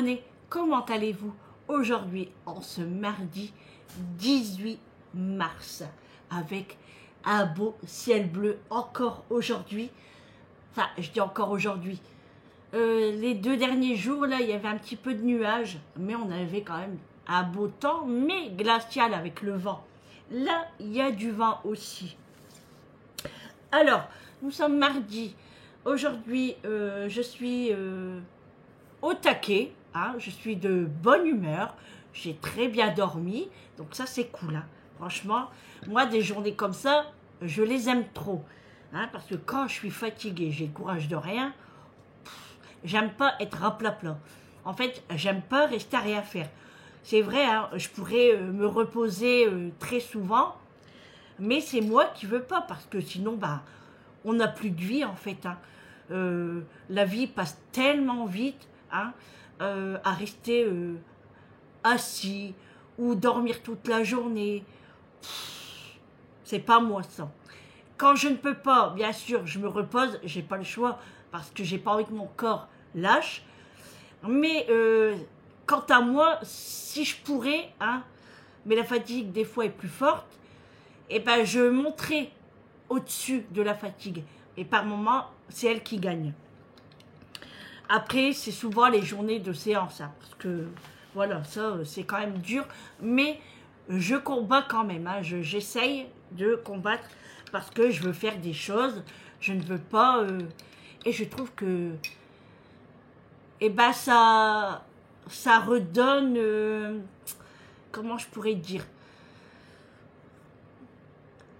abonnés, comment allez-vous aujourd'hui en ce mardi 18 mars avec un beau ciel bleu encore aujourd'hui. Enfin, je dis encore aujourd'hui. Les 2 derniers jours, là, il y avait un petit peu de nuages, mais on avait quand même un beau temps, mais glacial avec le vent. Là, il y a du vent aussi. Alors, nous sommes mardi. Aujourd'hui, je suis au taquet, hein, je suis de bonne humeur, j'ai très bien dormi, donc ça c'est cool. Hein. Franchement, moi des journées comme ça, je les aime trop. Hein, parce que quand je suis fatiguée, j'ai le courage de rien, j'aime pas être à plat. En fait, j'aime pas rester à rien faire. C'est vrai, hein, je pourrais me reposer très souvent, mais c'est moi qui veux pas, parce que sinon, bah, on n'a plus de vie en fait. Hein. La vie passe tellement vite, hein, à rester assis ou dormir toute la journée. C'est pas moi ça. Quand je ne peux pas, bien sûr, je me repose, j'ai pas le choix parce que j'ai pas envie que mon corps lâche. Mais quant à moi, si je pourrais, hein, mais la fatigue des fois est plus forte, et ben je monterai au-dessus de la fatigue. Et par moments, c'est elle qui gagne. Après, c'est souvent les journées de séance, hein, parce que voilà, ça c'est quand même dur, mais je combats quand même, hein, j'essaye de combattre parce que je veux faire des choses, je ne veux pas, et je trouve que, et ben ça redonne, comment je pourrais dire,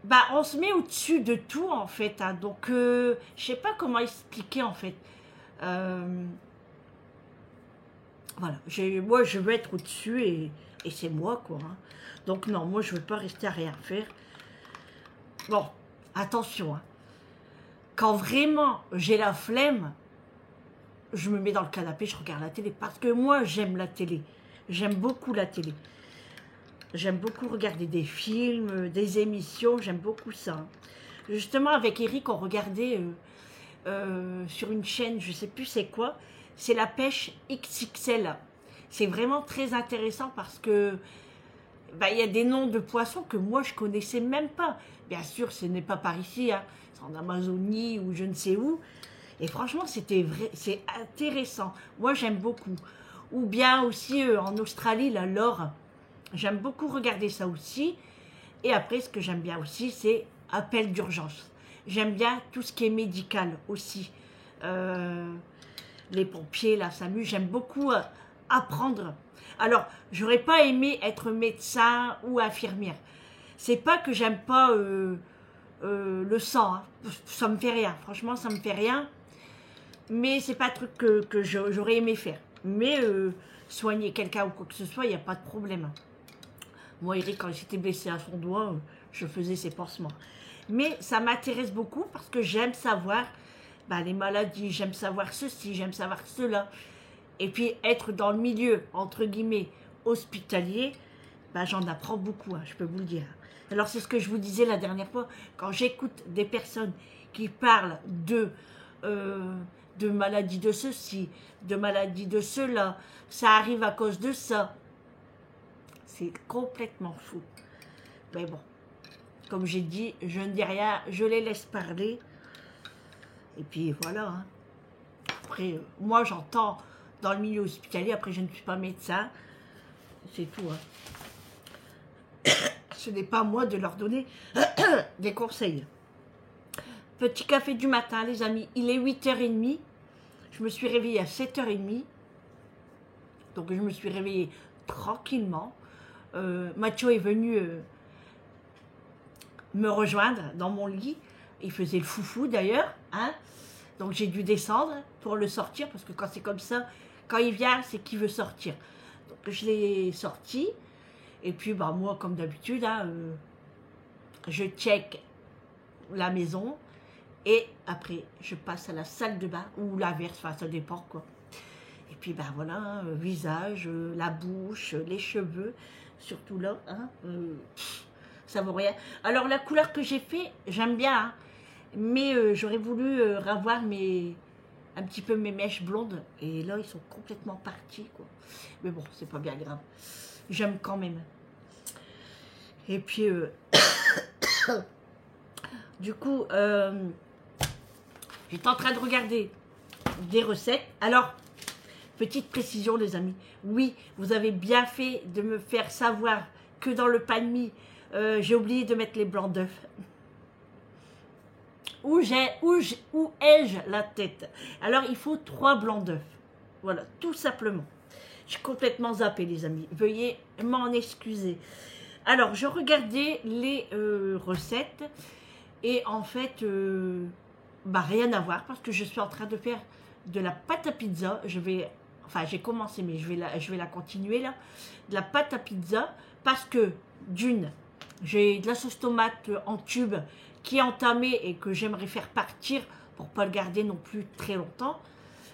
bah on se met au-dessus de tout en fait, hein, donc je sais pas comment expliquer en fait. Voilà, moi je veux être au-dessus et c'est moi quoi. Hein. Donc non, moi je veux pas rester à rien faire. Bon, attention, hein. Quand vraiment j'ai la flemme, je me mets dans le canapé, je regarde la télé. Parce que moi j'aime la télé, j'aime beaucoup la télé. J'aime beaucoup regarder des films, des émissions, j'aime beaucoup ça. Hein. Justement avec Eric, on regardait sur une chaîne, je sais plus c'est quoi, c'est la pêche XXL. C'est vraiment très intéressant parce que bah, y a des noms de poissons que moi je connaissais même pas. Bien sûr, ce n'est pas par ici, hein. C'est en Amazonie ou je ne sais où. Et franchement, c'était vrai, c'est intéressant. Moi, j'aime beaucoup. Ou bien aussi en Australie, la l'or. J'aime beaucoup regarder ça aussi. Et après, ce que j'aime bien aussi, c'est appel d'urgence. J'aime bien tout ce qui est médical aussi. Les pompiers, la SAMU, j'aime beaucoup apprendre. Alors, j'aurais pas aimé être médecin ou infirmière. C'est pas que j'aime pas le sang. Hein. Ça me fait rien. Franchement, ça me fait rien. Mais c'est pas un truc que j'aurais aimé faire. Mais soigner quelqu'un ou quoi que ce soit, il n'y a pas de problème. Moi, Eric, quand j'étais blessé à son doigt, je faisais ses pansements. Mais ça m'intéresse beaucoup parce que j'aime savoir les maladies, j'aime savoir ceci, j'aime savoir cela. Et puis être dans le milieu, entre guillemets, hospitalier, j'en apprends beaucoup, hein, je peux vous le dire. Alors c'est ce que je vous disais la dernière fois, quand j'écoute des personnes qui parlent de maladies de ceci, de maladies de cela, ça arrive à cause de ça. C'est complètement fou. Mais bon, comme j'ai dit, je ne dis rien, je les laisse parler. Et puis voilà. Hein. Après, moi j'entends dans le milieu hospitalier, après je ne suis pas médecin. C'est tout. Hein. Ce n'est pas à moi de leur donner des conseils. Petit café du matin, les amis. Il est 8h30. Je me suis réveillée à 7h30. Donc je me suis réveillée tranquillement. Mathieu est venu me rejoindre dans mon lit. Il faisait le foufou d'ailleurs. Hein. Donc j'ai dû descendre pour le sortir. Parce que quand c'est comme ça, quand il vient, c'est qu'il veut sortir. Donc je l'ai sorti. Et puis moi, comme d'habitude, hein, je check la maison. Et après, je passe à la salle de bain. Ou l'inverse, enfin ça dépend quoi. Et puis voilà, visage, la bouche, les cheveux. Surtout là, hein, ça vaut rien. Alors la couleur que j'ai fait, j'aime bien, hein, mais j'aurais voulu revoir mes un petit peu mes mèches blondes. Et là, ils sont complètement partis, quoi. Mais bon, c'est pas bien grave. J'aime quand même. Et puis, du coup, j'étais en train de regarder des recettes. Alors, petite précision, les amis. Oui, vous avez bien fait de me faire savoir que dans le pain de mie, j'ai oublié de mettre les blancs d'œufs. Où ai-je la tête? Alors, il faut 3 blancs d'œufs. Voilà, tout simplement. J'ai complètement zappé, les amis. Veuillez m'en excuser. Alors, je regardais les recettes. Et en fait, bah, rien à voir. Parce que je suis en train de faire de la pâte à pizza. Enfin, j'ai commencé, mais je vais la continuer, là. De la pâte à pizza. Parce que, d'une, j'ai de la sauce tomate en tube qui est entamée et que j'aimerais faire partir pour pas le garder non plus très longtemps.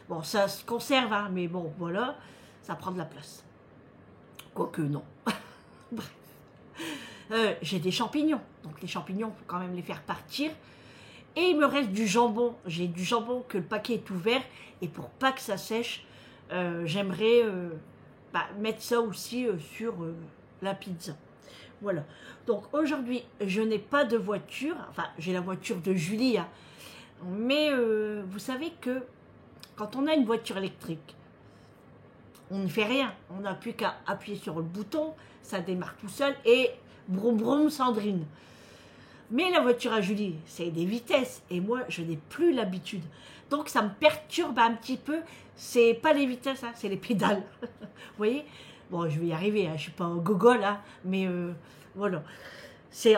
Bon, ça se conserve, hein, mais bon, voilà, ça prend de la place. Quoique non. Bref. J'ai des champignons, donc les champignons, il faut quand même les faire partir. Et il me reste du jambon. J'ai du jambon que le paquet est ouvert. Et pour pas que ça sèche, j'aimerais mettre ça aussi sur la pizza. Voilà. Donc aujourd'hui, je n'ai pas de voiture. Enfin, j'ai la voiture de Julie. Hein. Mais vous savez que quand on a une voiture électrique, on ne fait rien. On n'a plus qu'à appuyer sur le bouton. Ça démarre tout seul. Et broum broum Sandrine. Mais la voiture à Julie, c'est des vitesses. Et moi, je n'ai plus l'habitude. Donc ça me perturbe un petit peu. C'est pas les vitesses, hein, c'est les pédales. Vous voyez? Bon, je vais y arriver, hein, je ne suis pas un gogol, hein, mais voilà. Je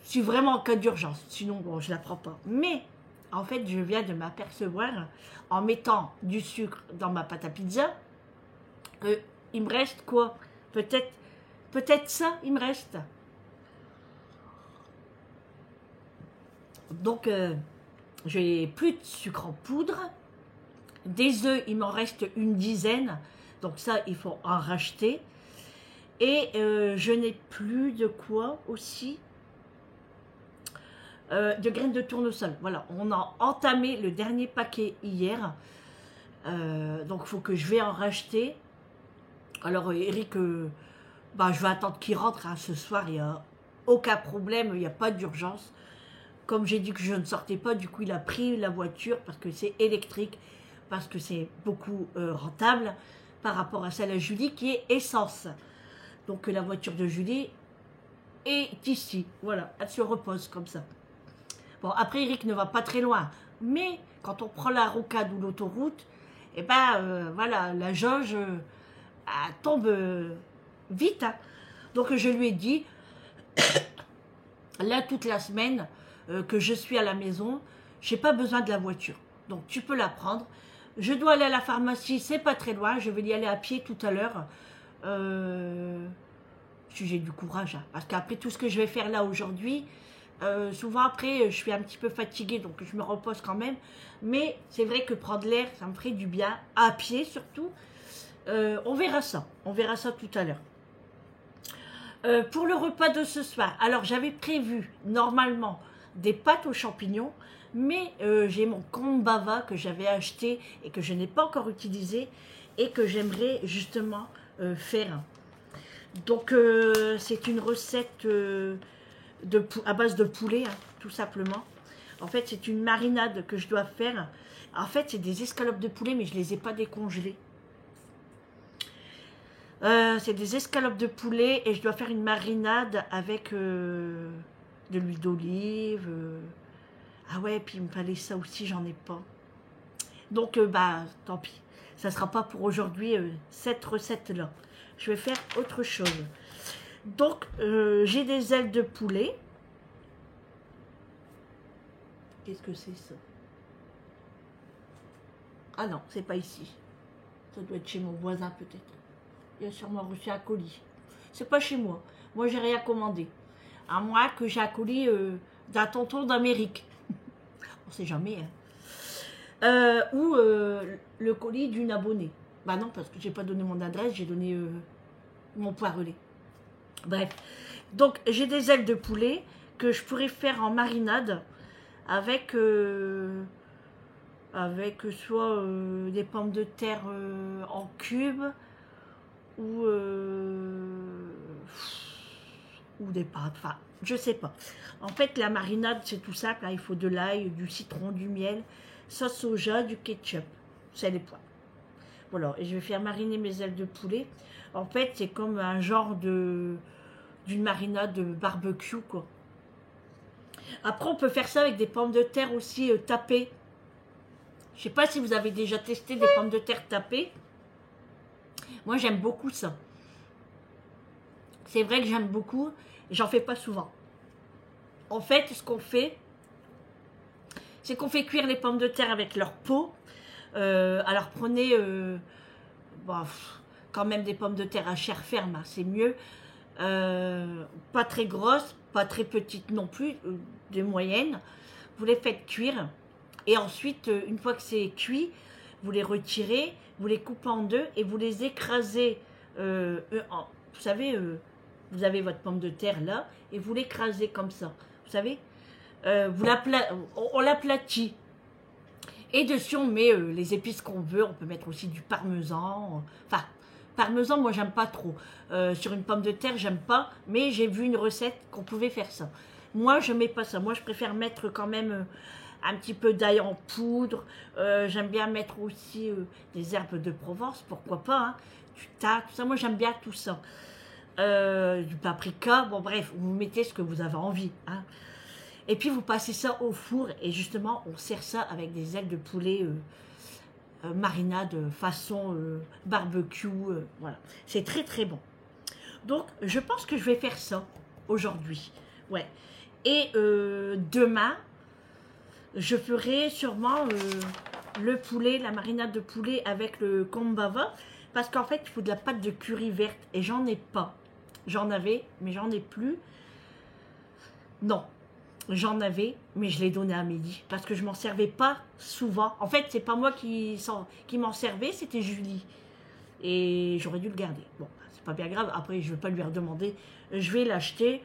suis vraiment en cas d'urgence, sinon, bon, je ne la prends pas. Mais, en fait, je viens de m'apercevoir, en mettant du sucre dans ma pâte à pizza, il me reste quoi? Peut-être ça, il me reste. Donc, j'ai plus de sucre en poudre. Des œufs, il m'en reste une dizaine. Donc ça, il faut en racheter. Et je n'ai plus de quoi aussi. De graines de tournesol. Voilà, on a entamé le dernier paquet hier. Donc il faut que je vais en racheter. Alors Eric, je vais attendre qu'il rentre. Hein, ce soir, il n'y a aucun problème. Il n'y a pas d'urgence. Comme j'ai dit que je ne sortais pas, du coup, il a pris la voiture parce que c'est électrique. Parce que c'est beaucoup rentable par rapport à celle à Julie qui est essence. Donc la voiture de Julie est ici. Voilà, elle se repose comme ça. Bon, après Eric ne va pas très loin. Mais quand on prend la rocade ou l'autoroute, et voilà, la jauge elle tombe vite. Hein. Donc je lui ai dit, là toute la semaine que je suis à la maison, j'ai pas besoin de la voiture. Donc tu peux la prendre. Je dois aller à la pharmacie, c'est pas très loin, je vais y aller à pied tout à l'heure. Si j'ai du courage, hein, parce qu'après tout ce que je vais faire là aujourd'hui, souvent après je suis un petit peu fatiguée, donc je me repose quand même. Mais c'est vrai que prendre l'air, ça me ferait du bien, à pied surtout. On verra ça tout à l'heure. Pour le repas de ce soir, alors j'avais prévu normalement des pâtes aux champignons, mais j'ai mon kombava que j'avais acheté et que je n'ai pas encore utilisé et que j'aimerais justement faire. Donc c'est une recette à base de poulet, hein, tout simplement. En fait, c'est une marinade que je dois faire. En fait, c'est des escalopes de poulet, mais je ne les ai pas décongelées. C'est des escalopes de poulet et je dois faire une marinade avec de l'huile d'olive. Ah ouais, puis il me fallait ça aussi, j'en ai pas. Donc, tant pis. Ça sera pas pour aujourd'hui, cette recette-là. Je vais faire autre chose. Donc, j'ai des ailes de poulet. Qu'est-ce que c'est ça? Ah non, c'est pas ici. Ça doit être chez mon voisin peut-être. Il a sûrement reçu un colis. C'est pas chez moi. Moi, j'ai rien commandé. À moins que j'ai un colis d'un tonton d'Amérique. On sait jamais. Hein. Ou le colis d'une abonnée. Bah non, parce que j'ai pas donné mon adresse, j'ai donné mon poirelet. Bref. Donc, j'ai des ailes de poulet que je pourrais faire en marinade avec avec soit des pommes de terre en cubes ou des pâtes, enfin, je sais pas. En fait, la marinade, c'est tout simple, hein. Il faut de l'ail, du citron, du miel, sauce soja, du ketchup, sel et poivre. Voilà, et je vais faire mariner mes ailes de poulet. En fait, c'est comme un genre d'une marinade de barbecue, quoi. Après, on peut faire ça avec des pommes de terre aussi tapées. Je sais pas si vous avez déjà testé des pommes de terre tapées. Moi, j'aime beaucoup ça. C'est vrai que j'aime beaucoup. J'en fais pas souvent. En fait, ce qu'on fait, c'est qu'on fait cuire les pommes de terre avec leur peau. Alors, prenez bon, quand même des pommes de terre à chair ferme, hein, c'est mieux. Pas très grosses, pas très petites non plus, des moyennes. Vous les faites cuire. Et ensuite, une fois que c'est cuit, vous les retirez, vous les coupez en deux et vous les écrasez. Vous savez, vous avez votre pomme de terre là et vous l'écrasez comme ça. Vous savez, on l'aplatit. Et dessus, on met les épices qu'on veut. On peut mettre aussi du parmesan. Enfin, parmesan, moi, j'aime pas trop. Sur une pomme de terre, j'aime pas. Mais j'ai vu une recette qu'on pouvait faire ça. Moi, je mets pas ça. Moi, je préfère mettre quand même un petit peu d'ail en poudre. J'aime bien mettre aussi des herbes de Provence. Pourquoi pas, hein. Du thym, tout ça. Moi, j'aime bien tout ça. Du paprika. Bon, bref, vous mettez ce que vous avez envie, hein. Et puis vous passez ça au four et justement on sert ça avec des ailes de poulet marinade façon barbecue, voilà. C'est très très bon. Donc je pense que je vais faire ça aujourd'hui. Ouais. Et demain, je ferai sûrement le poulet, la marinade de poulet avec le kombava. Parce qu'en fait, il faut de la pâte de curry verte et j'en ai pas. J'en avais, mais j'en ai plus. Non. J'en avais, mais je l'ai donné à Amélie parce que je m'en servais pas souvent. En fait, c'est pas moi qui m'en servais, c'était Julie. Et j'aurais dû le garder. Bon, c'est pas bien grave. Après, je vais pas lui redemander. Je vais l'acheter.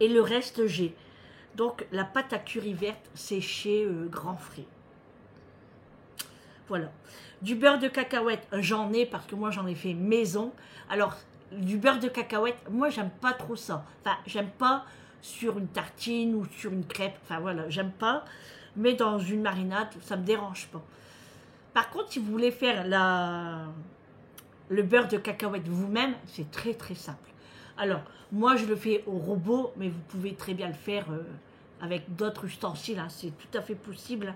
Et le reste, j'ai. Donc, la pâte à curry verte, c'est chez Grand Frais. Voilà. Du beurre de cacahuète, j'en ai parce que moi, j'en ai fait maison. Alors, du beurre de cacahuète, moi, j'aime pas trop ça. Enfin, j'aime pas sur une tartine ou sur une crêpe, enfin voilà, j'aime pas, mais dans une marinade, ça me dérange pas. Par contre, si vous voulez faire le beurre de cacahuète vous-même, c'est très très simple. Alors, moi je le fais au robot, mais vous pouvez très bien le faire avec d'autres ustensiles, hein, c'est tout à fait possible.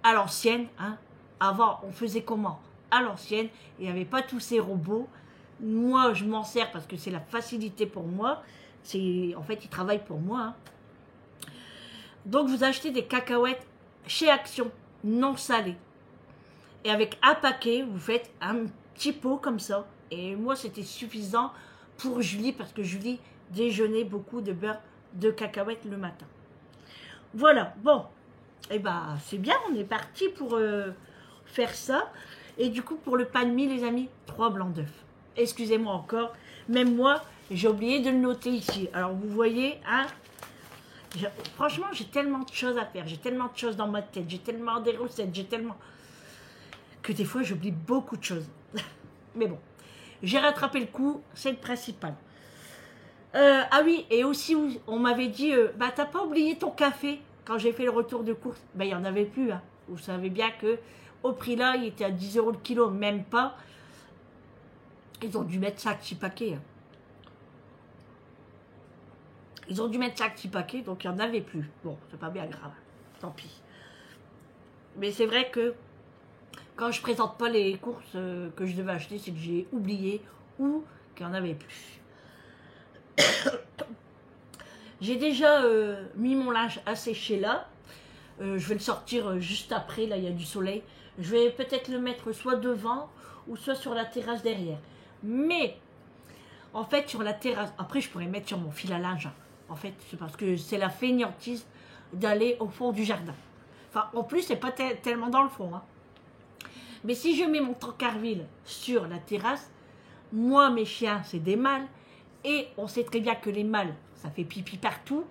À l'ancienne, hein. Avant, on faisait comment? À l'ancienne, il n'y avait pas tous ces robots. Moi, je m'en sers parce que c'est la facilité pour moi. En fait, ils travaillent pour moi, hein. Donc, vous achetez des cacahuètes chez Action, non salées. Et avec un paquet, vous faites un petit pot comme ça. Et moi, c'était suffisant pour Julie, parce que Julie déjeunait beaucoup de beurre de cacahuètes le matin. Voilà, bon. Et ben, c'est bien, on est parti pour faire ça. Et du coup, pour le pain de mie, les amis, 3 blancs d'œufs. Excusez-moi encore, même moi, j'ai oublié de le noter ici. Alors, vous voyez, hein, franchement, j'ai tellement de choses à faire. J'ai tellement de choses dans ma tête. J'ai tellement des recettes. J'ai tellement... que des fois, j'oublie beaucoup de choses. Mais bon, j'ai rattrapé le coup. C'est le principal. Ah oui, et aussi, on m'avait dit, bah, t'as pas oublié ton café quand j'ai fait le retour de course. Ben, il n'y en avait plus, hein. Vous savez bien que au prix là, il était à 10 € le kilo, même pas. Ils ont dû mettre ça à 6 paquets, hein. Ils ont dû mettre ça à 6 paquets, donc il n'y en avait plus. Bon, c'est pas bien grave, tant pis. Mais c'est vrai que quand je présente pas les courses que je devais acheter, c'est que j'ai oublié ou qu'il n'y en avait plus. J'ai déjà mis mon linge à sécher là. Je vais le sortir juste après, là il y a du soleil. Je vais peut-être le mettre soit devant ou soit sur la terrasse derrière. Mais, en fait, sur la terrasse, après je pourrais mettre sur mon fil à linge. En fait, c'est parce que c'est la fainéantise d'aller au fond du jardin. Enfin, en plus, c'est pas tellement dans le fond, hein. Mais si je mets mon tankerville sur la terrasse, moi, mes chiens, c'est des mâles. Et on sait très bien que les mâles, ça fait pipi partout.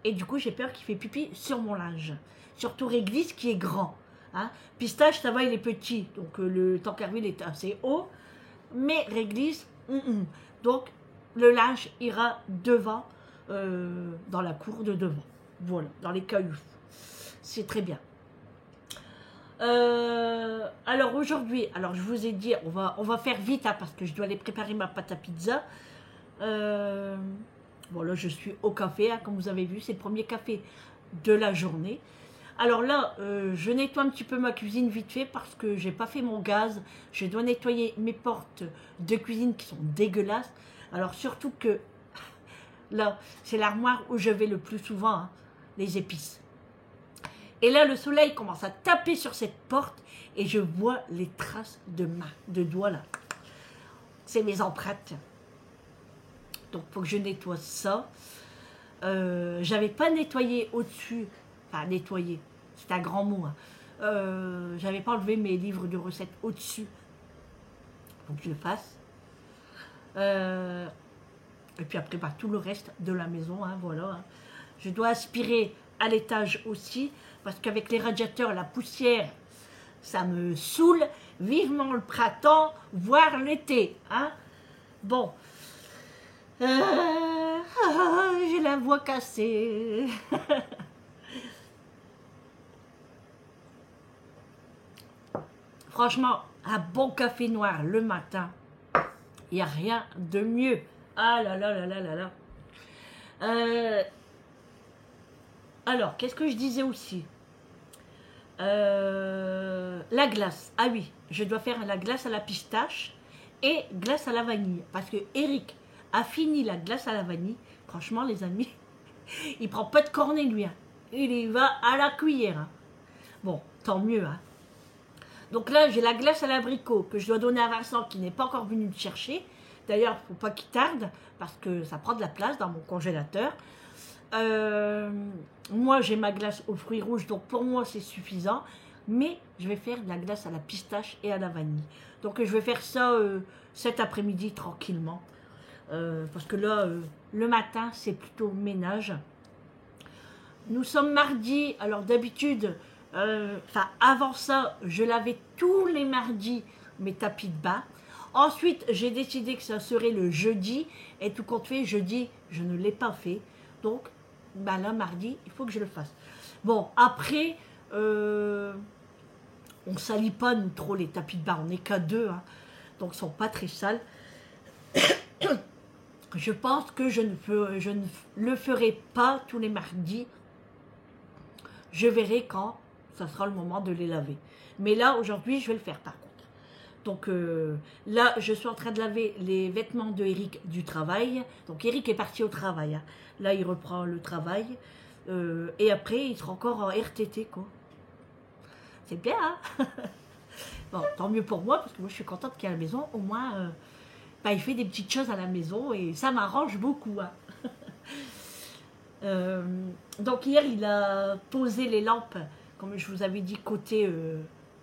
Et du coup, j'ai peur qu'il fait pipi sur mon linge. surtout réglisse qui est grand. Hein. Pistache, ça va, il est petit, donc le tankerville est assez haut, mais réglisse, donc le linge ira devant, dans la cour de devant, voilà, dans les cailloux, c'est très bien. Alors aujourd'hui, alors je vous ai dit, on va faire vite hein, parce que je dois aller préparer ma pâte à pizza. Bon là je suis au café, hein, comme vous avez vu, c'est le premier café de la journée. Alors là, je nettoie un petit peu ma cuisine vite fait parce que j'ai pas fait mon gaz. Je dois nettoyer mes portes de cuisine qui sont dégueulasses. Alors surtout que là, c'est l'armoire où je vais le plus souvent, hein, les épices. Et là, le soleil commence à taper sur cette porte et je vois les traces de doigts là. C'est mes empreintes. Donc, il faut que je nettoie ça. J'avais pas nettoyé au-dessus. Enfin, nettoyé, c'est un grand mot. Hein. J'avais pas enlevé mes livres de recettes au-dessus. Faut que je le fasse. Et puis après, bah, tout le reste de la maison, hein, voilà. Hein. Je dois aspirer à l'étage aussi, parce qu'avec les radiateurs, la poussière, ça me saoule. Vivement le printemps, voire l'été. Hein. Bon. J'ai la voix cassée. Franchement, un bon café noir le matin, il n'y a rien de mieux. Ah là là là là là là. Alors, qu'est-ce que je disais aussi? La glace. Ah oui, je dois faire la glace à la pistache et glace à la vanille. Parce que Eric a fini la glace à la vanille. Franchement, les amis, il prend pas de cornet, lui. Hein. Il y va à la cuillère. Hein. Bon, tant mieux. Hein. Donc là, j'ai la glace à l'abricot que je dois donner à Vincent qui n'est pas encore venu me chercher. D'ailleurs, il ne faut pas qu'il tarde parce que ça prend de la place dans mon congélateur. Moi, j'ai ma glace aux fruits rouges, donc pour moi, c'est suffisant. Mais je vais faire de la glace à la pistache et à la vanille. Donc, je vais faire ça cet après-midi tranquillement. Parce que là, le matin, c'est plutôt ménage. Nous sommes mardi. Alors, d'habitude, avant ça, je lavais tous les mardis mes tapis de bain. Ensuite, j'ai décidé que ça serait le jeudi. Et tout compte fait, jeudi, je ne l'ai pas fait. Donc, ben là, mardi, il faut que je le fasse. Bon, après, on ne salit pas, nous, trop les tapis de bain. On n'est qu'à deux, hein, donc ils ne sont pas très sales. Je pense que je ne le ferai pas tous les mardis. Je verrai quand ça sera le moment de les laver. Mais là, aujourd'hui, je vais le faire, par contre. Donc là, je suis en train de laver les vêtements de Eric du travail. Donc Eric est parti au travail. Hein. Là, il reprend le travail. Et après, il sera encore en RTT, quoi. C'est bien, hein. Bon, tant mieux pour moi, parce que moi, je suis contente qu'il y ait à la maison. Au moins, il fait des petites choses à la maison et ça m'arrange beaucoup. Hein. Donc hier, il a posé les lampes, comme je vous avais dit, côté...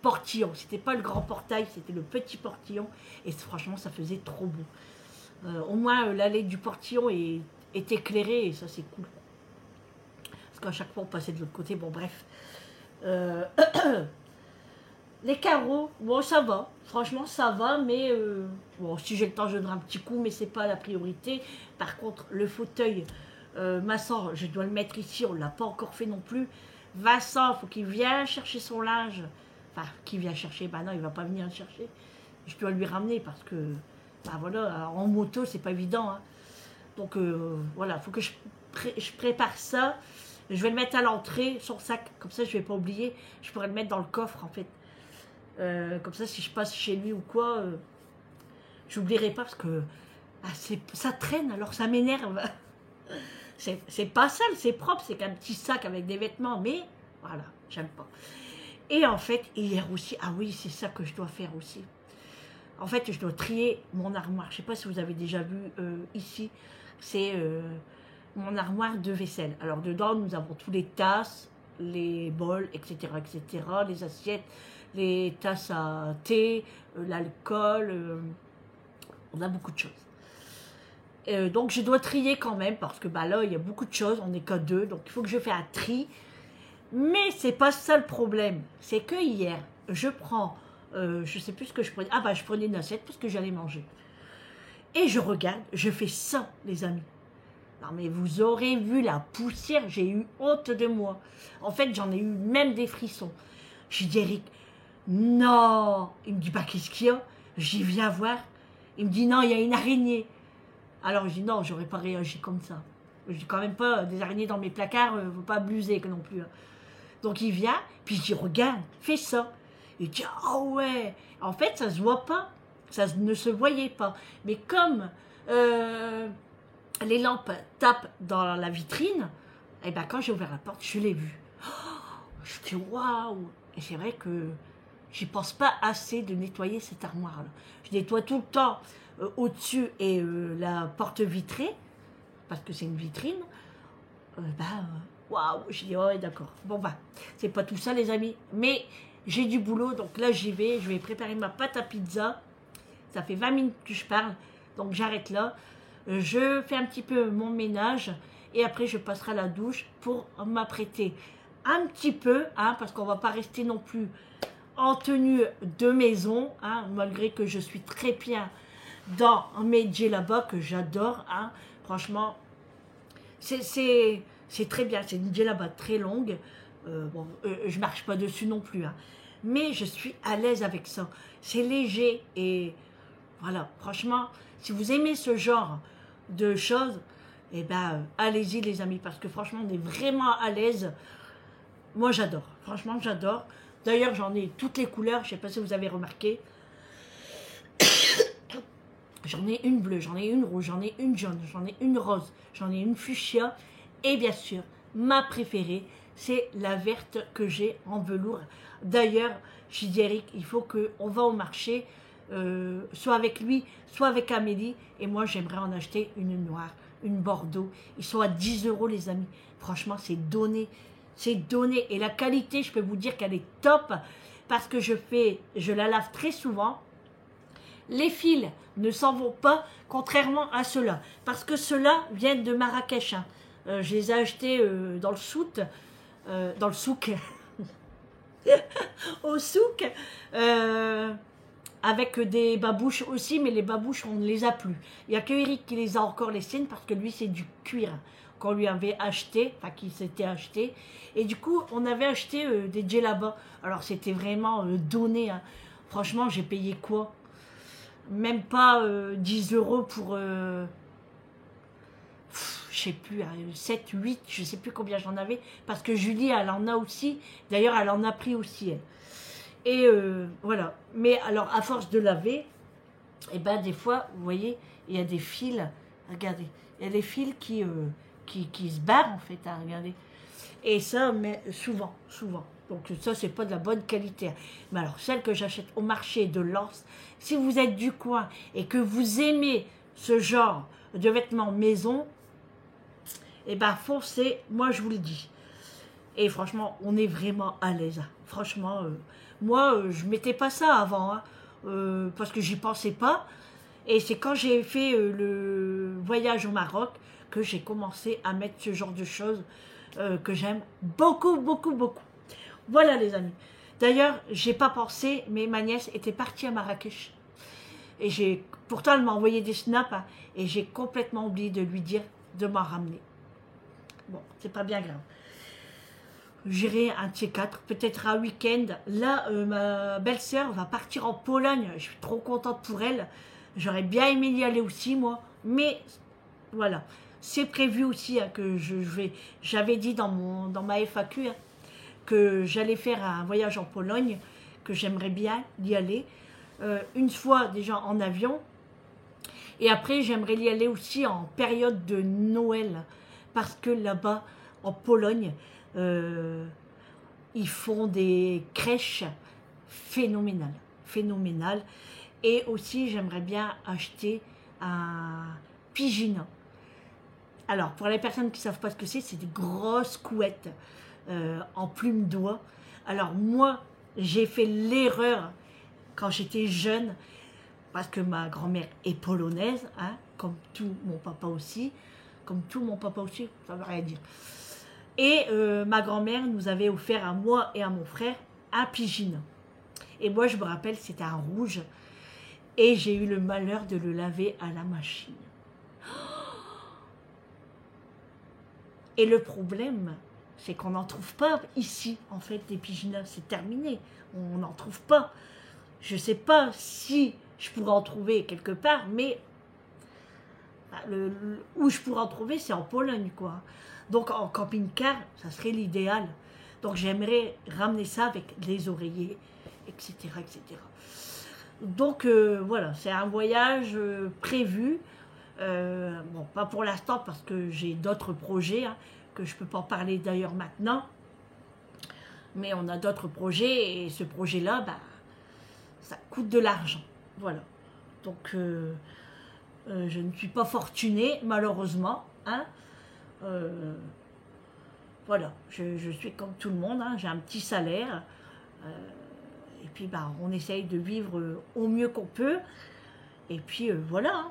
portillon, c'était pas le grand portail, c'était le petit portillon et franchement ça faisait trop beau. Au moins l'allée du portillon est éclairée et ça c'est cool. Parce qu'à chaque fois on passait de l'autre côté, bon bref. Les carreaux, bon ça va, franchement ça va, mais bon si j'ai le temps je donnerai un petit coup, mais c'est pas la priorité. Par contre le fauteuil massant, je dois le mettre ici, on l'a pas encore fait non plus. Vincent, faut qu'il vienne chercher son linge. Enfin, qui vient chercher, ben non, il va pas venir le chercher. Je dois lui ramener parce que, ben voilà, en moto, c'est pas évident. Hein. Donc, voilà, il faut que je prépare ça. Je vais le mettre à l'entrée, son sac, comme ça, je vais pas oublier. Je pourrais le mettre dans le coffre, en fait. Comme ça, si je passe chez lui ou quoi, j'oublierai pas parce que ça traîne, alors ça m'énerve. C'est pas sale, c'est propre, c'est qu'un petit sac avec des vêtements, mais voilà, j'aime pas. Et en fait, hier aussi, ah oui, c'est ça que je dois faire aussi. En fait, je dois trier mon armoire. Je ne sais pas si vous avez déjà vu ici. C'est mon armoire de vaisselle. Alors, dedans, nous avons tous les tasses, les bols, etc., etc., les assiettes, les tasses à thé, l'alcool. On a beaucoup de choses. Donc, je dois trier quand même parce que bah, là, il y a beaucoup de choses. On n'est qu'à deux. Donc, il faut que je fasse un tri. Mais c'est pas ça le problème. C'est que hier, je prends, je sais plus ce que je prenais. Ah bah je prenais une assiette parce que j'allais manger. Et je regarde, je fais ça, les amis. Non mais vous aurez vu la poussière, j'ai eu honte de moi. En fait, j'en ai eu même des frissons. J'ai dit, Eric, non. Il me dit, bah qu'est-ce qu'il y a? J'y viens voir. Il me dit, non, il y a une araignée. Alors je dis, non, j'aurais pas réagi comme ça. Je dis quand même pas, des araignées dans mes placards, faut pas abuser que non plus. Donc il vient, puis je dis, regarde, fais ça. Il dit, ah ouais. En fait, ça se voit pas. Ça ne se voyait pas. Mais comme les lampes tapent dans la vitrine, et ben quand j'ai ouvert la porte, je l'ai vu. Oh, je dis, waouh. Et c'est vrai que j'y pense pas assez de nettoyer cette armoire-là. Je nettoie tout le temps au-dessus et la porte vitrée, parce que c'est une vitrine. Waouh, j'ai dit, ouais, d'accord. Bon, bah, c'est pas tout ça, les amis. Mais j'ai du boulot, donc là, j'y vais. Je vais préparer ma pâte à pizza. Ça fait 20 minutes que je parle, donc j'arrête là. Je fais un petit peu mon ménage et après, je passerai à la douche pour m'apprêter un petit peu, hein, parce qu'on va pas rester non plus en tenue de maison, hein, malgré que je suis très bien dans mes djellabas que j'adore. Hein. Franchement, c'est très bien. C'est une djellaba très longue. Bon, je marche pas dessus non plus. Hein. Mais je suis à l'aise avec ça. C'est léger et voilà. Franchement, si vous aimez ce genre de choses, eh ben, allez-y les amis. Parce que franchement, on est vraiment à l'aise. Moi, j'adore. Franchement, j'adore. D'ailleurs, j'en ai toutes les couleurs. Je ne sais pas si vous avez remarqué. J'en ai une bleue, j'en ai une rouge, j'en ai une jaune, j'en ai une rose, j'en ai une fuchsia. Et bien sûr, ma préférée, c'est la verte que j'ai en velours. D'ailleurs, j'ai dit Eric, il faut qu'on va au marché, soit avec lui, soit avec Amélie. Et moi, j'aimerais en acheter une noire, une bordeaux. Ils sont à 10 € les amis. Franchement, c'est donné. C'est donné. Et la qualité, je peux vous dire qu'elle est top. Parce que je la lave très souvent. Les fils ne s'en vont pas, contrairement à ceux-là. Parce que ceux-là viennent de Marrakech. Hein. Je les ai achetés dans le souk. Dans le souk. Au souk. Avec des babouches aussi, mais les babouches, on ne les a plus. Il n'y a que Eric qui les a encore les siennes, parce que lui, c'est du cuir qu'on lui avait acheté, enfin, qui s'était acheté. Et du coup, on avait acheté des djellabas. Alors, c'était vraiment donné. Hein. Franchement, j'ai payé quoi? Même pas 10 € pour, je sais plus, 7, 8, je sais plus combien j'en avais, parce que Julie, elle en a aussi, d'ailleurs, elle en a pris aussi, elle. Et voilà, mais alors, à force de laver, et ben des fois, vous voyez, il y a des fils, regardez, il y a des fils qui se barrent, en fait, hein, regardez. Et ça, mais souvent. Donc ça, c'est pas de la bonne qualité. Mais alors, celle que j'achète au marché de Lens, si vous êtes du coin et que vous aimez ce genre de vêtements maison, eh ben foncez, moi je vous le dis. Et franchement, on est vraiment à l'aise. Hein. Franchement, moi, je mettais pas ça avant, hein, parce que j'y pensais pas. Et c'est quand j'ai fait le voyage au Maroc que j'ai commencé à mettre ce genre de choses que j'aime beaucoup. Voilà les amis. D'ailleurs, j'ai pas pensé, mais ma nièce était partie à Marrakech. Et pourtant elle m'a envoyé des snaps, hein, et j'ai complètement oublié de lui dire de m'en ramener. Bon, c'est pas bien grave. J'irai un de ces quatre, peut-être un week-end. Là, ma belle-sœur va partir en Pologne. Je suis trop contente pour elle. J'aurais bien aimé y aller aussi, moi. Mais voilà, c'est prévu aussi hein, que je vais. J'avais dit dans ma FAQ hein, que j'allais faire un voyage en Pologne, que j'aimerais bien y aller. Une fois déjà en avion. Et après, j'aimerais y aller aussi en période de Noël. Parce que là-bas, en Pologne, ils font des crèches phénoménales. Et aussi, j'aimerais bien acheter un pyjama. Alors, pour les personnes qui ne savent pas ce que c'est des grosses couettes en plume d'oie. Alors, moi, j'ai fait l'erreur quand j'étais jeune, parce que ma grand-mère est polonaise, hein, comme tout mon papa aussi, ça veut rien dire. Et ma grand-mère nous avait offert à moi et à mon frère un Pigine. Et moi, je me rappelle, c'était un rouge. Et j'ai eu le malheur de le laver à la machine. Et le problème, c'est qu'on n'en trouve pas ici, en fait, des Piginas. C'est terminé. On n'en trouve pas. Je ne sais pas si je pourrais en trouver quelque part, mais où je pourrais en trouver, c'est en Pologne, quoi. Donc, en camping-car, ça serait l'idéal. Donc, j'aimerais ramener ça avec les oreillers, etc., etc. Donc, voilà, c'est un voyage prévu. Bon, pas pour l'instant, parce que j'ai d'autres projets, hein, que je ne peux pas en parler d'ailleurs maintenant. Mais on a d'autres projets, et ce projet-là, bah, ça coûte de l'argent. Voilà. Donc, je ne suis pas fortunée, malheureusement. Hein. Voilà, je suis comme tout le monde, hein, j'ai un petit salaire. Et puis, bah, on essaye de vivre au mieux qu'on peut. Et puis, voilà. Hein.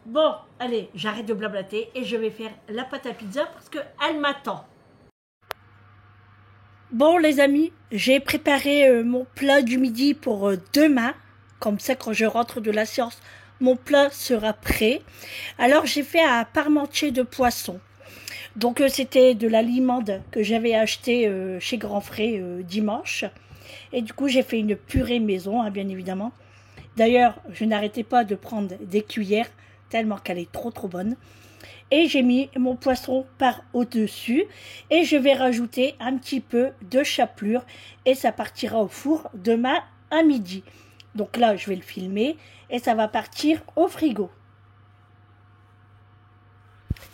Bon, allez, j'arrête de blablater et je vais faire la pâte à pizza parce qu'elle m'attend. Bon, les amis, j'ai préparé mon plat du midi pour demain. Comme ça, quand je rentre de la séance, mon plat sera prêt. Alors, j'ai fait un parmentier de poisson. Donc, c'était de la limande que j'avais acheté chez Grand Frais dimanche. Et du coup, j'ai fait une purée maison, hein, bien évidemment. D'ailleurs, je n'arrêtais pas de prendre des cuillères, tellement qu'elle est trop bonne. Et j'ai mis mon poisson par au-dessus. Et je vais rajouter un petit peu de chapelure. Et ça partira au four demain à midi. Donc là, je vais le filmer. Et ça va partir au frigo.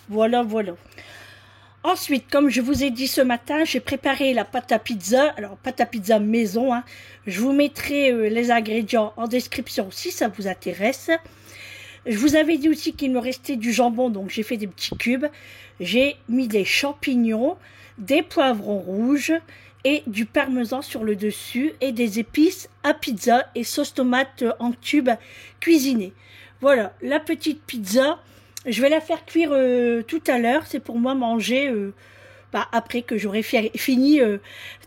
Voilà, voilà. Ensuite, comme je vous ai dit ce matin, j'ai préparé la pâte à pizza. Alors, pâte à pizza maison. Hein. Je vous mettrai les ingrédients en description si ça vous intéresse. Je vous avais dit aussi qu'il me restait du jambon, donc j'ai fait des petits cubes. J'ai mis des champignons, des poivrons rouges et du parmesan sur le dessus et des épices à pizza et sauce tomate en tube cuisinée. Voilà, la petite pizza. Je vais la faire cuire tout à l'heure. C'est pour moi manger après que j'aurai fini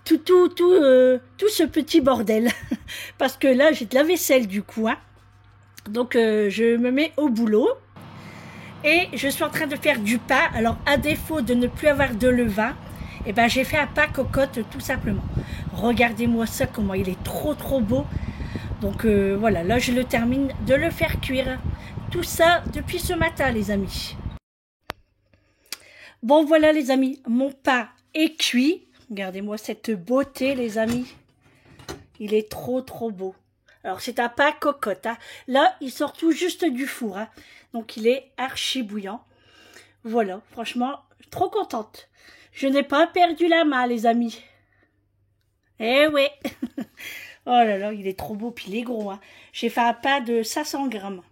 tout ce petit bordel. Parce que là, j'ai de la vaisselle du coup. Hein. Donc, je me mets au boulot. Et je suis en train de faire du pain. Alors, à défaut de ne plus avoir de levain, eh ben, j'ai fait un pain cocotte tout simplement. Regardez-moi ça, comment il est trop beau. Donc, voilà, là, je le termine de le faire cuire. Tout ça depuis ce matin, les amis. Bon, voilà, les amis, mon pain est cuit. Regardez-moi cette beauté, les amis. Il est trop beau. Alors, c'est un pain cocotte. Hein. Là, il sort tout juste du four. Hein. Donc, il est archi bouillant. Voilà, franchement, trop contente. Je n'ai pas perdu la main, les amis. Eh ouais. Oh là là, il est trop beau, puis il est gros. Hein. J'ai fait un pain de 500 grammes.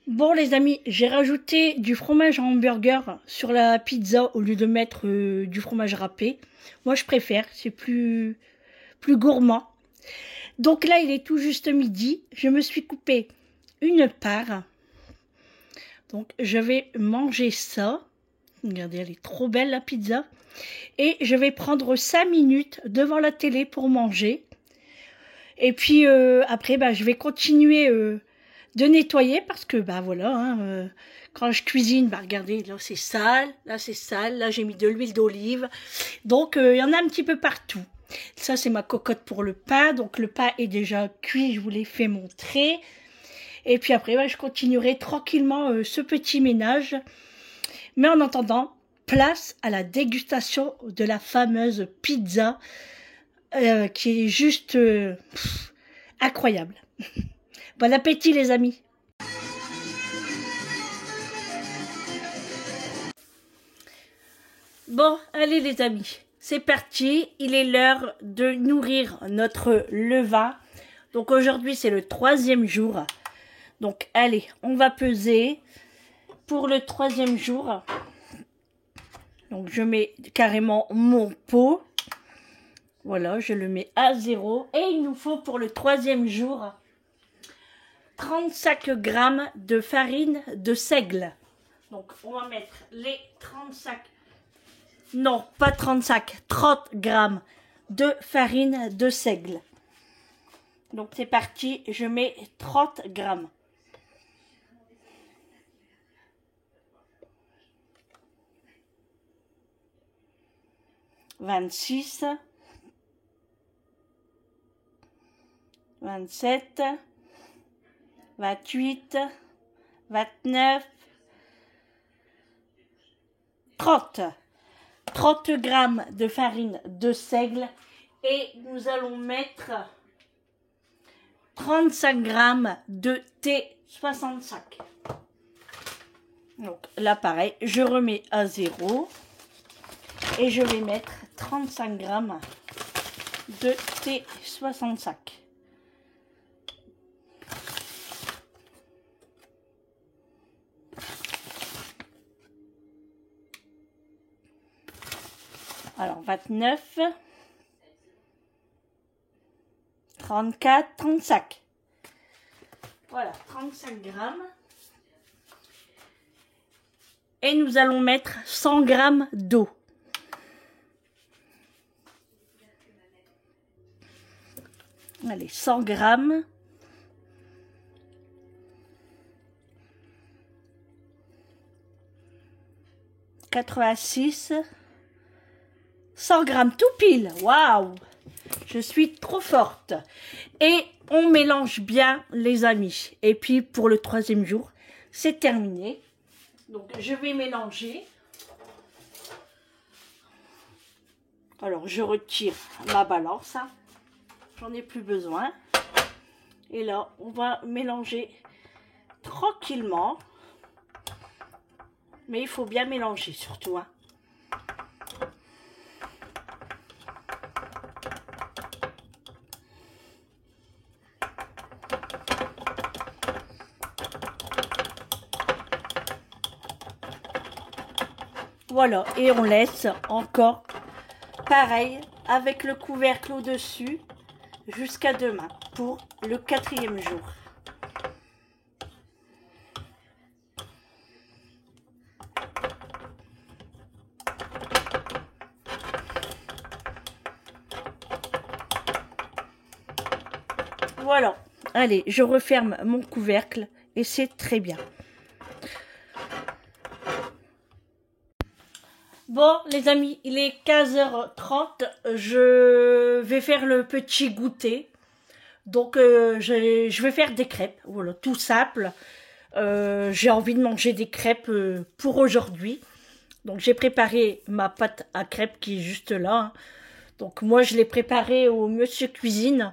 Bon, les amis, j'ai rajouté du fromage en hamburger sur la pizza au lieu de mettre du fromage râpé. Moi, je préfère, c'est plus gourmand. Donc là, il est tout juste midi. Je me suis coupé une part. Donc, je vais manger ça. Regardez, elle est trop belle, la pizza. Et je vais prendre 5 minutes devant la télé pour manger. Et puis, après, je vais continuer de nettoyer parce que, voilà, hein, quand je cuisine, regardez, là, c'est sale. Là, j'ai mis de l'huile d'olive. Donc, il y en a un petit peu partout. Ça, c'est ma cocotte pour le pain. Donc, le pain est déjà cuit. Je vous l'ai fait montrer. Et puis après, je continuerai tranquillement ce petit ménage. Mais en attendant, place à la dégustation de la fameuse pizza qui est juste incroyable. Bon appétit, les amis. Bon, allez les amis. C'est parti, il est l'heure de nourrir notre levain. Donc aujourd'hui c'est le 3e jour. Donc allez, on va peser pour le 3e jour. Donc je mets carrément mon pot. Voilà, je le mets à 0. Et il nous faut pour le 3e jour 35 grammes de farine de seigle. Donc, on va mettre les 35, non, pas 35, 30 grammes de farine de seigle. Donc, c'est parti, je mets 30 grammes. « 26, 27, 28, 29, 30. 30 grammes de farine de seigle et nous allons mettre 35 grammes de thé 65. Donc là pareil, je remets à 0 et je vais mettre 35 grammes de thé 65. Alors 29, 34, 35. Voilà, 35 grammes. Et nous allons mettre 100 grammes d'eau. Allez, 100 grammes. « 86. 100 grammes tout pile. Waouh! Je suis trop forte. Et on mélange bien, les amis. Et puis, pour le 3e jour, c'est terminé. Donc, je vais mélanger. Alors, je retire ma balance. Hein. J'en ai plus besoin. Et là, on va mélanger tranquillement. Mais il faut bien mélanger, surtout. Hein. Voilà, et on laisse encore pareil avec le couvercle au-dessus jusqu'à demain pour le 4e jour. Voilà, allez, je referme mon couvercle et c'est très bien. Bon, les amis, il est 15h30. Je vais faire le petit goûter. Donc, je vais faire des crêpes. Voilà, tout simple. J'ai envie de manger des crêpes pour aujourd'hui. Donc, j'ai préparé ma pâte à crêpes qui est juste là. Hein. Donc, moi, je l'ai préparée au monsieur cuisine.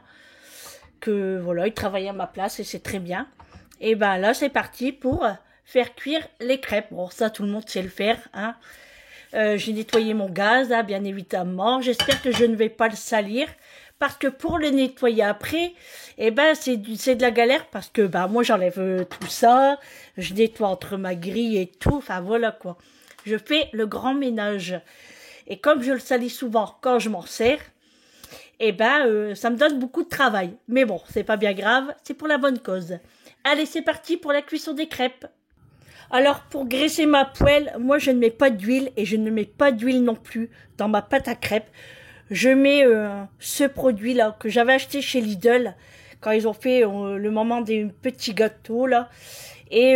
Que voilà, il travaille à ma place et c'est très bien. Et ben là, c'est parti pour faire cuire les crêpes. Bon, ça, tout le monde sait le faire, hein. J'ai nettoyé mon gaz, hein, bien évidemment. J'espère que je ne vais pas le salir. Parce que pour le nettoyer après, eh ben, c'est de la galère. Parce que, bah, moi, j'enlève tout ça. Je nettoie entre ma grille et tout. Enfin, voilà, quoi. Je fais le grand ménage. Et comme je le salis souvent quand je m'en sers, eh ben, ça me donne beaucoup de travail. Mais bon, c'est pas bien grave. C'est pour la bonne cause. Allez, c'est parti pour la cuisson des crêpes. Alors, pour graisser ma poêle, moi, je ne mets pas d'huile et je ne mets pas d'huile non plus dans ma pâte à crêpes. Je mets ce produit-là que j'avais acheté chez Lidl quand ils ont fait le moment des petits gâteaux, là. Et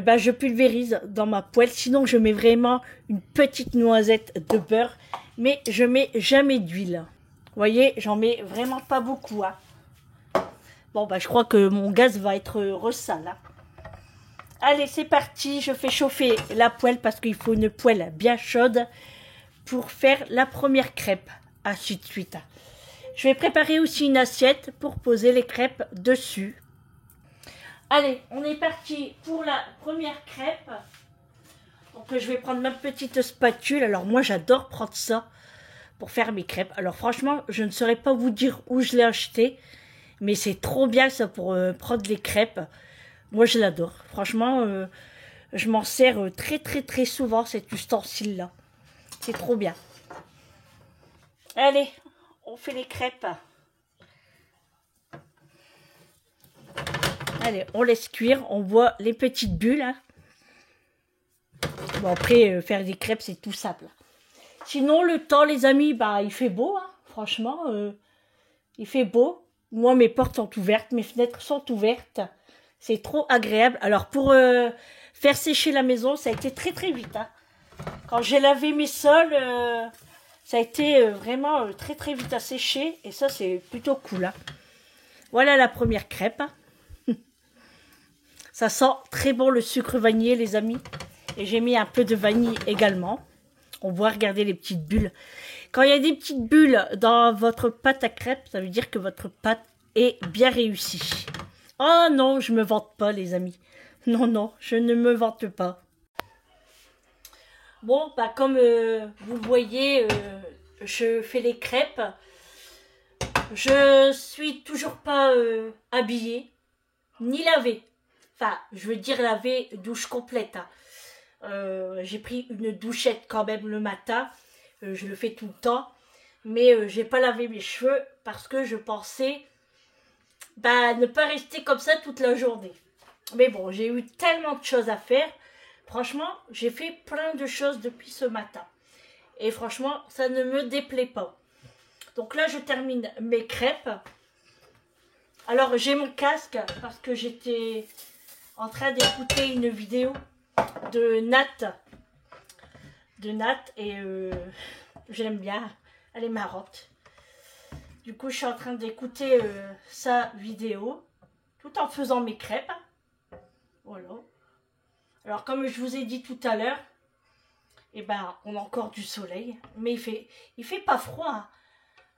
ben, je pulvérise dans ma poêle. Sinon, je mets vraiment une petite noisette de beurre. Mais je mets jamais d'huile. Vous voyez, j'en mets vraiment pas beaucoup. Hein. Bon, ben, je crois que mon gaz va être ressale. Hein. Allez, c'est parti, je fais chauffer la poêle parce qu'il faut une poêle bien chaude pour faire la première crêpe. Ainsi de suite. Je vais préparer aussi une assiette pour poser les crêpes dessus. Allez, on est parti pour la première crêpe. Donc, je vais prendre ma petite spatule. Alors, moi, j'adore prendre ça pour faire mes crêpes. Alors, franchement, je ne saurais pas vous dire où je l'ai acheté. Mais c'est trop bien, ça, pour prendre les crêpes. Moi, je l'adore. Franchement, je m'en sers très, très, très souvent, cet ustensile-là. C'est trop bien. Allez, on fait les crêpes. Allez, on laisse cuire. On voit les petites bulles. Hein. Bon, après, faire des crêpes, c'est tout simple. Sinon, le temps, les amis, bah, il fait beau, hein, franchement. Il fait beau. Moi, mes portes sont ouvertes, mes fenêtres sont ouvertes. C'est trop agréable. Alors, pour faire sécher la maison, ça a été très, très vite. Hein. Quand j'ai lavé mes sols, ça a été vraiment très, très vite à sécher. Et ça, c'est plutôt cool. Hein. Voilà la première crêpe. Ça sent très bon le sucre vanillé, les amis. Et j'ai mis un peu de vanille également. On voit, regardez les petites bulles. Quand il y a des petites bulles dans votre pâte à crêpes, ça veut dire que votre pâte est bien réussie. Oh non, je me vante pas, les amis. Non, non, je ne me vante pas. Bon, bah comme vous voyez, je fais les crêpes. Je suis toujours pas habillée, ni lavée. Enfin, je veux dire laver douche complète. Hein. J'ai pris une douchette quand même le matin. Je le fais tout le temps. Mais j'ai pas lavé mes cheveux parce que je pensais ne pas rester comme ça toute la journée. Mais bon, j'ai eu tellement de choses à faire. Franchement, j'ai fait plein de choses depuis ce matin. Et franchement, ça ne me déplaît pas. Donc là, je termine mes crêpes. Alors, j'ai mon casque parce que j'étais en train d'écouter une vidéo de Nat. Et je l'aime bien. Elle est marrante. Du coup, je suis en train d'écouter sa vidéo tout en faisant mes crêpes. Voilà. Alors, comme je vous ai dit tout à l'heure, eh ben, on a encore du soleil. Mais il fait pas froid.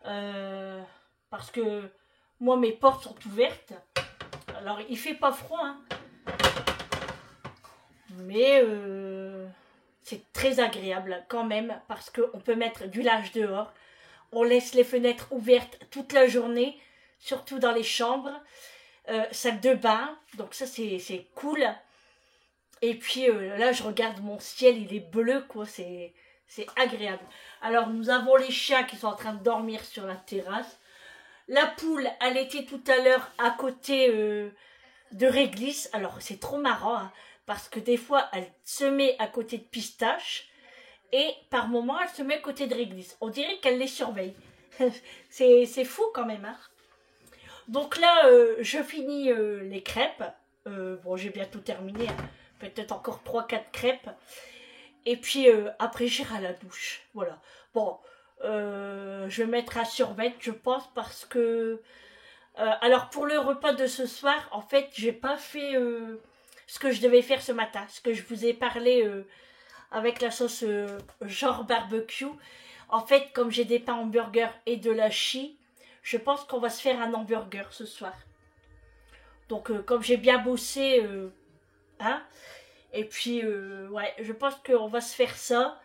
Hein. Parce que moi, mes portes sont ouvertes. Alors, il fait pas froid. Hein. Mais c'est très agréable quand même. Parce qu'on peut mettre du linge dehors. On laisse les fenêtres ouvertes toute la journée. Surtout dans les chambres. Salle de bain. Donc ça, c'est cool. Et puis là, je regarde mon ciel. Il est bleu, quoi. C'est agréable. Alors, nous avons les chiens qui sont en train de dormir sur la terrasse. La poule, elle était tout à l'heure à côté de Réglisse. Alors, c'est trop marrant, hein, parce que des fois, elle se met à côté de Pistache et par moments, elle se met à côté de Réglisse. On dirait qu'elle les surveille. C'est fou quand même. Hein. Donc là, je finis les crêpes. Bon, j'ai bientôt terminé. Hein. Peut-être encore 3-4 crêpes. Et puis, après, j'irai à la douche. Voilà. Bon, je vais mettre un survêt, je pense, parce que... alors, pour le repas de ce soir, en fait, j'ai pas fait ce que je devais faire ce matin. Ce que je vous ai parlé avec la sauce genre barbecue. En fait, comme j'ai des pains hamburgers et de la chie, je pense qu'on va se faire un hamburger ce soir. Donc, comme j'ai bien bossé... hein, et puis, ouais, je pense qu'on va se faire ça.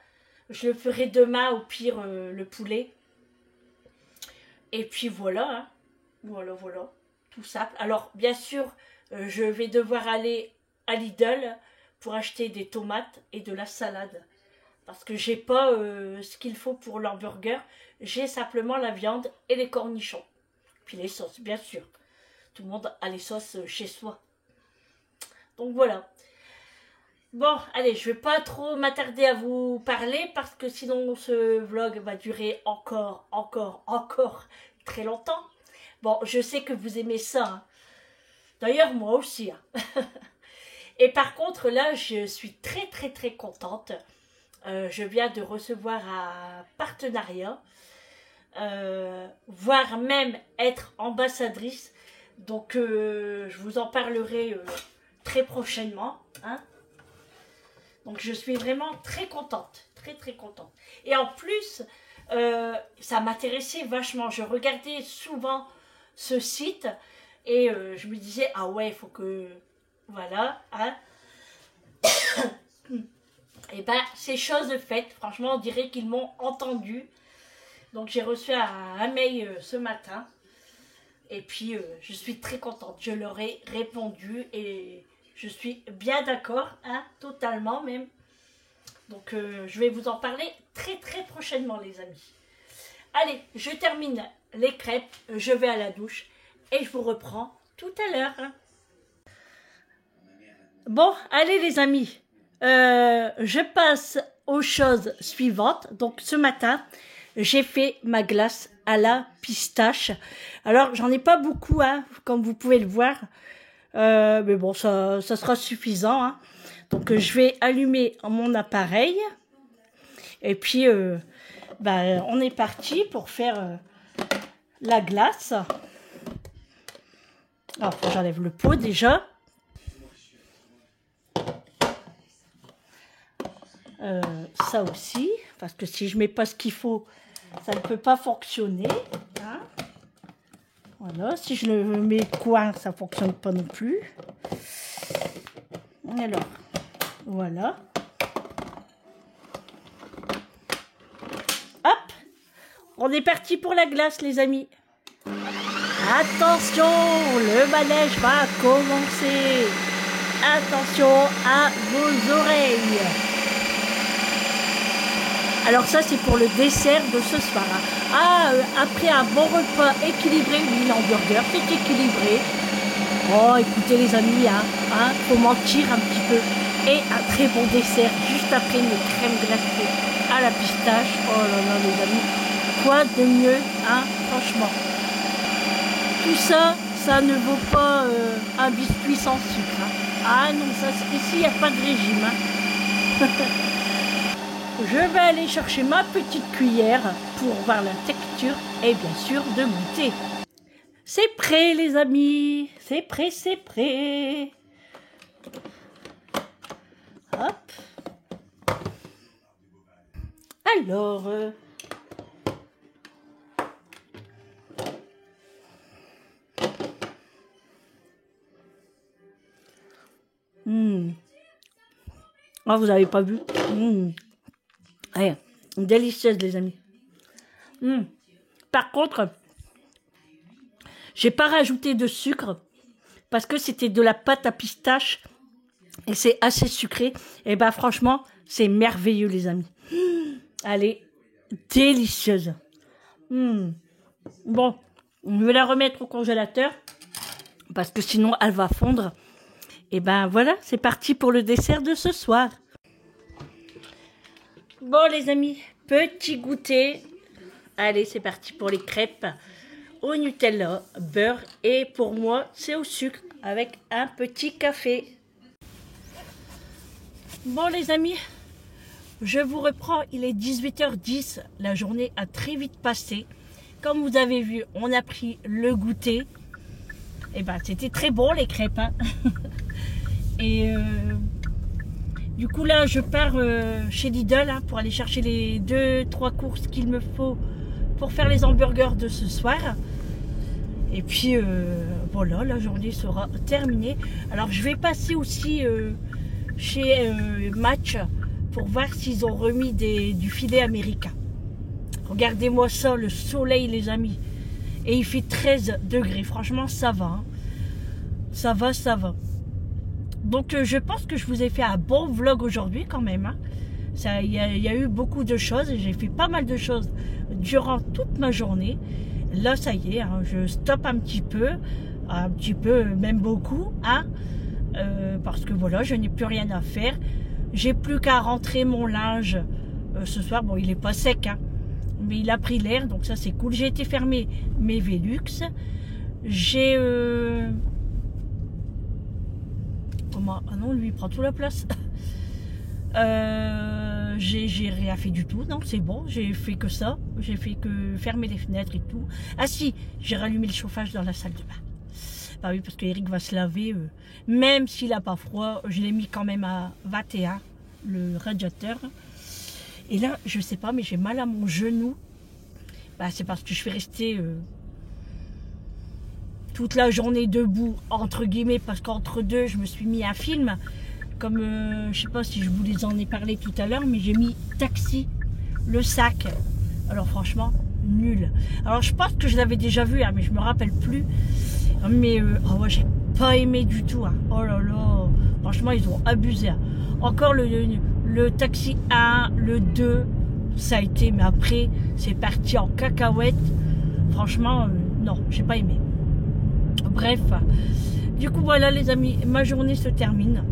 Je le ferai demain, au pire, le poulet. Et puis voilà, hein. Voilà. Tout simple. Alors, bien sûr, je vais devoir aller à Lidl pour acheter des tomates et de la salade. Parce que j'ai pas ce qu'il faut pour l'hamburger. J'ai simplement la viande et les cornichons. Puis les sauces, bien sûr. Tout le monde a les sauces chez soi. Donc voilà. Bon, allez, je vais pas trop m'attarder à vous parler parce que sinon ce vlog va durer encore très longtemps. Bon, je sais que vous aimez ça. Hein. D'ailleurs, moi aussi. Hein. Et par contre, là, je suis très contente. Je viens de recevoir un partenariat, voire même être ambassadrice. Donc, je vous en parlerai très prochainement. Hein. Donc je suis vraiment très contente, très contente. Et en plus, ça m'intéressait vachement. Je regardais souvent ce site et je me disais, ah ouais, il faut que... Voilà. Hein. Et ben, c'est chose faite. Franchement, on dirait qu'ils m'ont entendu. Donc j'ai reçu un mail ce matin. Et puis, je suis très contente. Je leur ai répondu et... Je suis bien d'accord, hein, totalement même. Donc, je vais vous en parler très prochainement, les amis. Allez, je termine les crêpes, je vais à la douche et je vous reprends tout à l'heure. Hein. Bon, allez les amis, Je passe aux choses suivantes. Donc ce matin, j'ai fait ma glace à la pistache. Alors j'en ai pas beaucoup, hein, comme vous pouvez le voir. Mais bon, ça sera suffisant. Hein. Donc je vais allumer mon appareil. Et puis, on est parti pour faire la glace. Alors, j'enlève le pot déjà. Ça aussi, parce que si je mets pas ce qu'il faut, ça ne peut pas fonctionner. Hein. Voilà, si je le mets coin, ça fonctionne pas non plus. Alors, voilà. Hop, on est parti pour la glace, les amis. Attention, le manège va commencer. Attention à vos oreilles. Alors ça, c'est pour le dessert de ce soir. Après un bon repas équilibré, oui, l'hamburger, c'est équilibré. Oh, écoutez les amis, faut mentir un petit peu. Et un très bon dessert, juste après une crème glacée à la pistache. Oh là là, les amis, quoi de mieux, franchement. Tout ça, ça ne vaut pas un biscuit sans sucre. Ah non, ça, ici, il n'y a pas de régime. Je vais aller chercher ma petite cuillère pour voir la texture et bien sûr de goûter. C'est prêt les amis, c'est prêt, c'est prêt. Hop. Alors, Ah, vous n'avez pas vu. Ouais, délicieuse les amis. Par contre, j'ai pas rajouté de sucre parce que c'était de la pâte à pistache et c'est assez sucré. Et ben franchement, c'est merveilleux les amis. Elle est délicieuse. Bon, je vais la remettre au congélateur parce que sinon elle va fondre. Et ben voilà, c'est parti pour le dessert de ce soir. Bon les amis, petit goûter. Allez, c'est parti pour les crêpes au Nutella, beurre et pour moi, c'est au sucre avec un petit café. Bon les amis, je vous reprends, il est 18h10, la journée a très vite passé. Comme vous avez vu, on a pris le goûter. Et ben c'était très bon les crêpes. Et du coup là je pars chez Lidl pour aller chercher les 2-3 courses qu'il me faut pour faire les hamburgers de ce soir. Et puis voilà, la journée sera terminée. Alors je vais passer aussi chez Match pour voir s'ils ont remis du filet américain. Regardez-moi ça, le soleil les amis. Et il fait 13 degrés, franchement ça va. Ça va. Donc je pense que je vous ai fait un bon vlog aujourd'hui quand même. Il y a eu beaucoup de choses et j'ai fait pas mal de choses durant toute ma journée. Là ça y est, je stoppe un petit peu, même beaucoup, parce que voilà, je n'ai plus rien à faire. J'ai plus qu'à rentrer mon linge ce soir. Bon, il est pas sec, mais il a pris l'air, donc ça c'est cool. J'ai été fermer mes Velux. J'ai ah non, lui il prend toute la place. J'ai rien fait du tout, non, c'est bon, j'ai fait que ça. J'ai fait que fermer les fenêtres et tout. Ah si, j'ai rallumé le chauffage dans la salle de bain. Bah oui, parce qu'Eric va se laver, même s'il n'a pas froid, je l'ai mis quand même à 21, le radiateur. Et là, je sais pas, mais j'ai mal à mon genou. Bah, c'est parce que je suis restée toute la journée debout, entre guillemets, parce qu'entre deux, je me suis mis un film. Comme, je sais pas si je vous en ai parlé tout à l'heure, mais j'ai mis Taxi, le sac. Alors franchement, nul. Alors je pense que je l'avais déjà vu, mais je me rappelle plus. Mais oh ouais, j'ai pas aimé du tout. Oh là là, franchement, ils ont abusé. Encore le Taxi 1, le 2, ça a été, mais après, c'est parti en cacahuète. Franchement, non, j'ai pas aimé. Bref, du coup voilà les amis, ma journée se termine.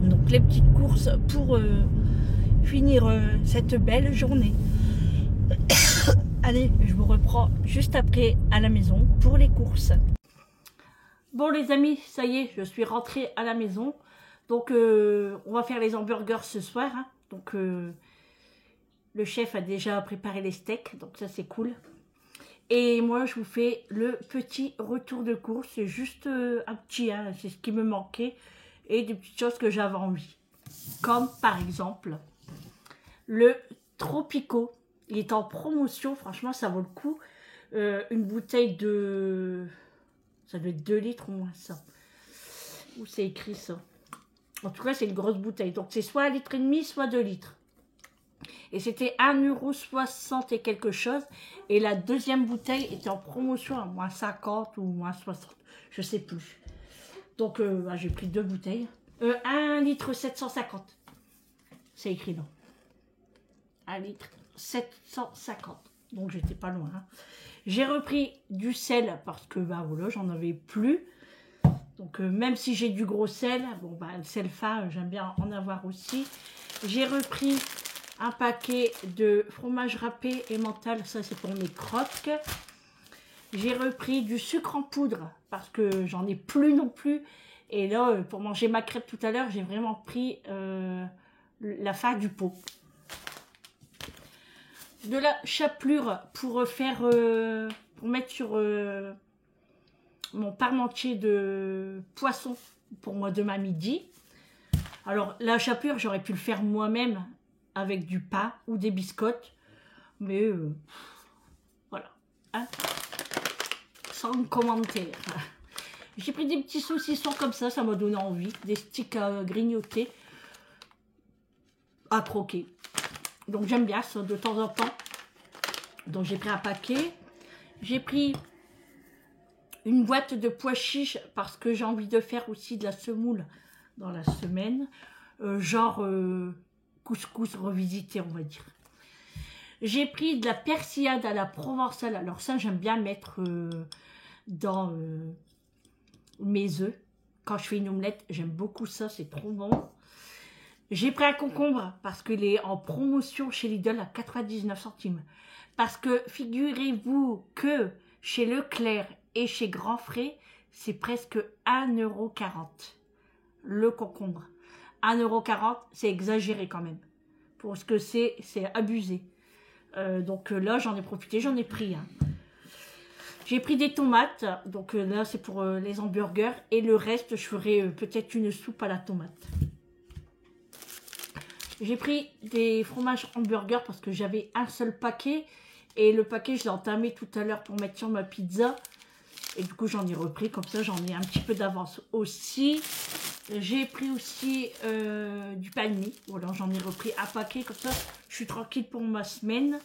Donc les petites courses pour finir cette belle journée. Allez, je vous reprends juste après à la maison pour les courses. Bon les amis, ça y est, je suis rentrée à la maison. Donc on va faire les hamburgers ce soir. Hein. Donc le chef a déjà préparé les steaks, donc ça c'est cool. Et moi je vous fais le petit retour de course. C'est juste un petit, hein, c'est ce qui me manquait. Et des petites choses que j'avais envie. Comme par exemple le Tropico. Il est en promotion, franchement ça vaut le coup. Une bouteille de... Ça doit être 2 litres au moins ça. Où c'est écrit ça? En tout cas c'est une grosse bouteille. Donc c'est soit 1,5 litre, soit 2 litres. Et c'était 1,60 € et quelque chose. Et la deuxième bouteille était en promotion à moins 50 ou moins 60. Je sais plus. Donc j'ai pris 2 bouteilles. 1 litre 750. C'est écrit là. 1 litre 750. Donc j'étais pas loin. Hein. J'ai repris du sel parce que voilà, j'en avais plus. Donc même si j'ai du gros sel, bon le sel fin, j'aime bien en avoir aussi. J'ai repris un paquet de fromage râpé et mental, ça c'est pour mes croques. J'ai repris du sucre en poudre parce que j'en ai plus non plus. Et là, pour manger ma crêpe tout à l'heure, j'ai vraiment pris la fin du pot. De la chapelure pour faire, pour mettre sur mon parmentier de poisson pour moi demain midi. Alors la chapelure, j'aurais pu le faire moi-même avec du pain ou des biscottes, mais voilà, hein, sans commentaire. J'ai pris des petits saucissons comme ça m'a donné envie, des sticks à grignoter, à croquer. Donc j'aime bien ça de temps en temps. Donc j'ai pris un paquet. J'ai pris une boîte de pois chiches parce que j'ai envie de faire aussi de la semoule dans la semaine. Genre couscous revisité, on va dire. J'ai pris de la persillade à la provençale. Alors ça, j'aime bien mettre dans mes œufs. Quand je fais une omelette, j'aime beaucoup ça, c'est trop bon. J'ai pris un concombre parce qu'il est en promotion chez Lidl à 99 centimes. Parce que figurez-vous que chez Leclerc et chez Grand Frais, c'est presque 1,40 € le concombre. 1,40 €, c'est exagéré quand même. Pour ce que c'est abusé. Donc là, j'en ai profité, j'en ai pris. Hein. J'ai pris des tomates, donc là, c'est pour les hamburgers. Et le reste, je ferai peut-être une soupe à la tomate. J'ai pris des fromages hamburgers parce que j'avais un seul paquet. Et le paquet, je l'ai entamé tout à l'heure pour mettre sur ma pizza. Et du coup, j'en ai repris. Comme ça, j'en ai un petit peu d'avance aussi. J'ai pris aussi du pain de mie. Voilà, j'en ai repris un paquet. Comme ça, je suis tranquille pour ma semaine.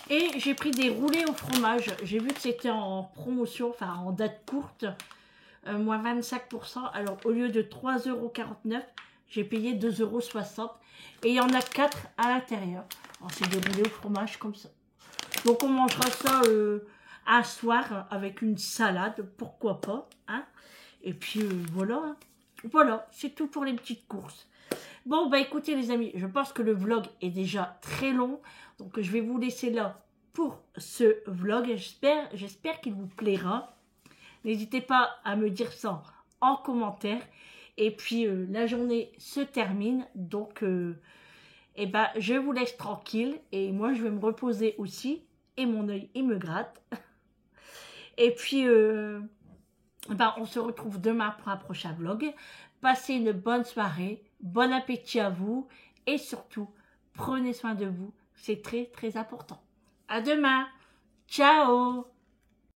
Et j'ai pris des roulés au fromage. J'ai vu que c'était en promotion, enfin en date courte. Moins 25%. Alors, au lieu de 3,49 €, j'ai payé 2,60 €. Et il y en a 4 à l'intérieur. C'est des roulés au fromage comme ça. Donc, on mangera ça un soir avec une salade. Pourquoi pas. Hein. Et puis, voilà. Hein. Voilà, c'est tout pour les petites courses. Bon, bah écoutez les amis, je pense que le vlog est déjà très long. Donc, je vais vous laisser là pour ce vlog. J'espère qu'il vous plaira. N'hésitez pas à me dire ça en commentaire. Et puis, la journée se termine. Donc, eh ben, je vous laisse tranquille. Et moi, je vais me reposer aussi. Et mon œil, il me gratte. Et puis, ben, on se retrouve demain pour un prochain vlog. Passez une bonne soirée. Bon appétit à vous. Et surtout, prenez soin de vous. C'est très, très important. À demain. Ciao.